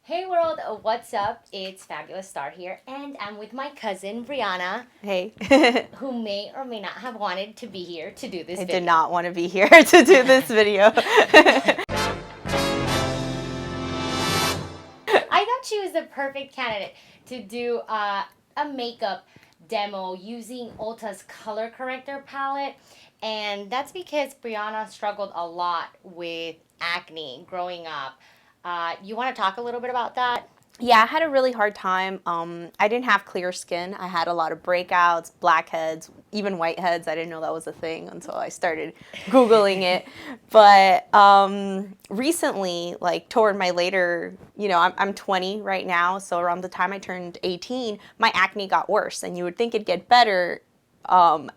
Hey world, what's up? It's Fabulous Star here, and I'm with my cousin Briana, Hey. who may or may not have wanted to be here to do this I video. did not want to be here to do this video. I thought she was the perfect candidate to do a makeup demo using Ulta's color corrector palette, and that's because Briana struggled a lot with acne growing up. You want to talk a little bit about that? Yeah, I had a really hard time. I didn't have clear skin. I had a lot of breakouts, blackheads, even whiteheads. I didn't know that was a thing until I started Googling it. But recently, like toward my later, I'm 20 right now. So around the time I turned 18, my acne got worse. And you would think it'd get better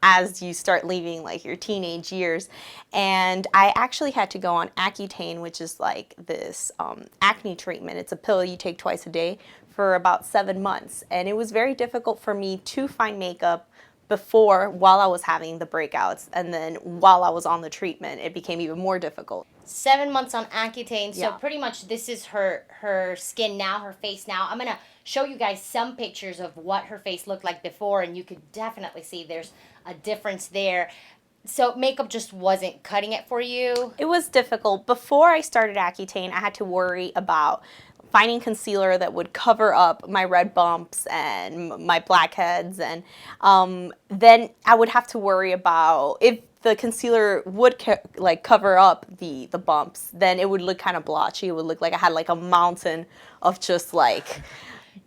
as you start leaving like your teenage years. And I actually had to go on Accutane, which is like this acne treatment. It's a pill you take twice a day for about 7 months. And it was very difficult for me to find makeup while I was having the breakouts. And then while I was on the treatment, it became even more difficult. 7 months on Accutane, so Yeah. pretty much this is her skin now, her face now. I'm gonna show you guys some pictures of what her face looked like before, and you could definitely see there's a difference there. So makeup just wasn't cutting it for you. It was difficult. Before I started Accutane, I had to worry about finding concealer that would cover up my red bumps and my blackheads, and then I would have to worry about if the concealer would cover up the bumps, then it would look kind of blotchy. It would look like I had like a mountain of just like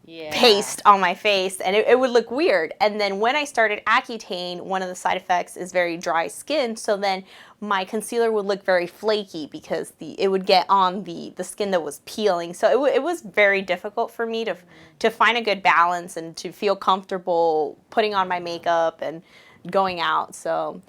paste on my face, and it would look weird. And then when I started Accutane, one of the side effects is very dry skin, so then my concealer would look very flaky because it would get on the skin that was peeling. So it was very difficult for me to find a good balance and to feel comfortable putting on my makeup and going out. So.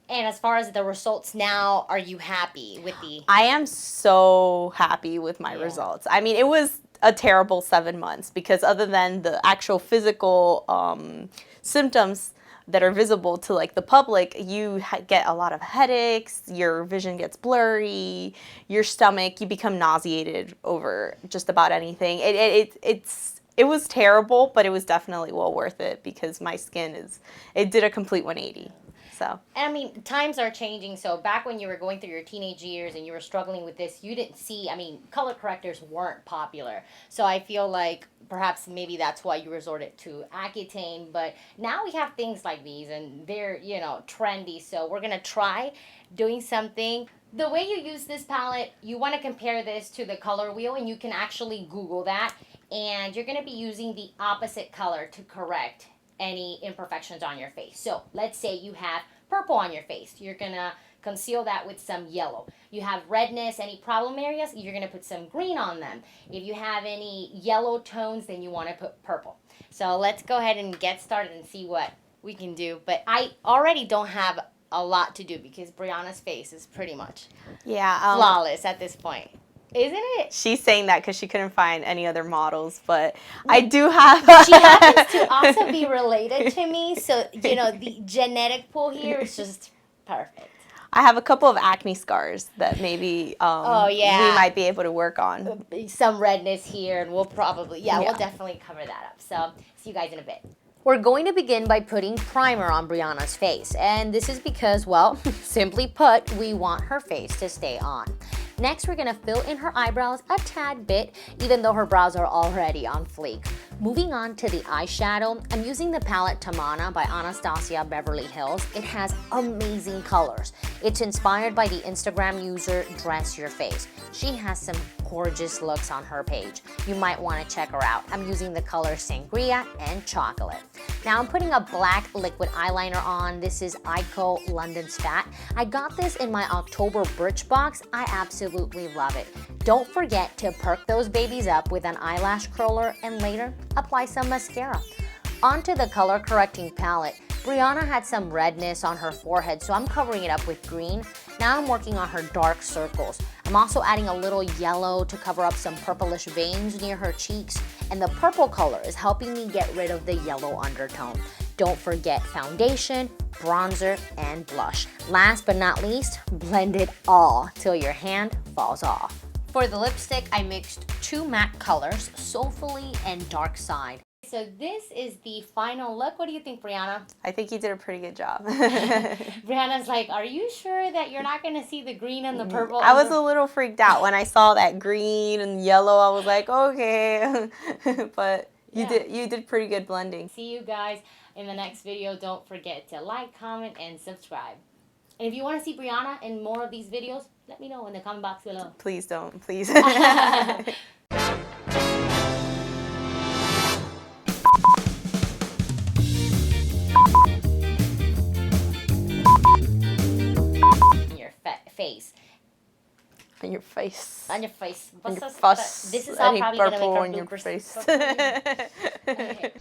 And as far as the results now, are you happy with the... I am so happy with my results. I mean, it was a terrible 7 months because other than the actual physical symptoms that are visible to like the public, you get a lot of headaches, your vision gets blurry, your stomach, you become nauseated over just about anything. It was terrible, but it was definitely well worth it because my skin it did a complete 180. So. And I mean, times are changing. So back when you were going through your teenage years and you were struggling with this, you didn't see, color correctors weren't popular. So I feel like perhaps maybe that's why you resorted to Accutane. But now we have things like these and they're, trendy. So we're going to try doing something. The way you use this palette, you want to compare this to the color wheel, and you can actually Google that. And you're going to be using the opposite color to correct any imperfections on your face. So let's say you have purple on your face. You're going to conceal that with some yellow. You have redness, any problem areas, you're going to put some green on them. If you have any yellow tones, then you want to put purple. So let's go ahead and get started and see what we can do. But I already don't have a lot to do because Briana's face is pretty much flawless at this point. Isn't it? She's saying that because she couldn't find any other models, but I do have... She happens to also be related to me, so, the genetic pool here is just perfect. I have a couple of acne scars that maybe we might be able to work on. Some redness here, and we'll probably, we'll definitely cover that up. So, see you guys in a bit. We're going to begin by putting primer on Briana's face, and this is because, well, simply put, we want her face to stay on. Next, we're gonna fill in her eyebrows a tad bit, even though her brows are already on fleek. Moving on to the eyeshadow, I'm using the palette Tamana by Anastasia Beverly Hills. It has amazing colors. It's inspired by the Instagram user Dress Your Face. She has some gorgeous looks on her page. You might want to check her out. I'm using the colors Sangria and Chocolate. Now I'm putting a black liquid eyeliner on. This is Ico London's Fat. I got this in my October Birchbox. I absolutely love it. Don't forget to perk those babies up with an eyelash curler and later apply some mascara. Onto the color correcting palette. Briana had some redness on her forehead, so I'm covering it up with green. Now I'm working on her dark circles. I'm also adding a little yellow to cover up some purplish veins near her cheeks, and the purple color is helping me get rid of the yellow undertone. Don't forget foundation, bronzer, and blush. Last but not least, blend it all till your hand falls off. For the lipstick, I mixed 2 matte colors, Soulfully and Dark Side. So this is the final look. What do you think, Briana? I think you did a pretty good job. Briana's like, are you sure that you're not going to see the green and the purple? I was a little freaked out when I saw that green and yellow. I was like, okay. But you did pretty good blending. See you guys in the next video. Don't forget to like, comment, and subscribe. And if you want to see Briana in more of these videos, let me know in the comment box below. Please don't, please. Face. On your face. On your face. On your fuss. This is all Any probably going to purple make our on your bloopers. face. Okay.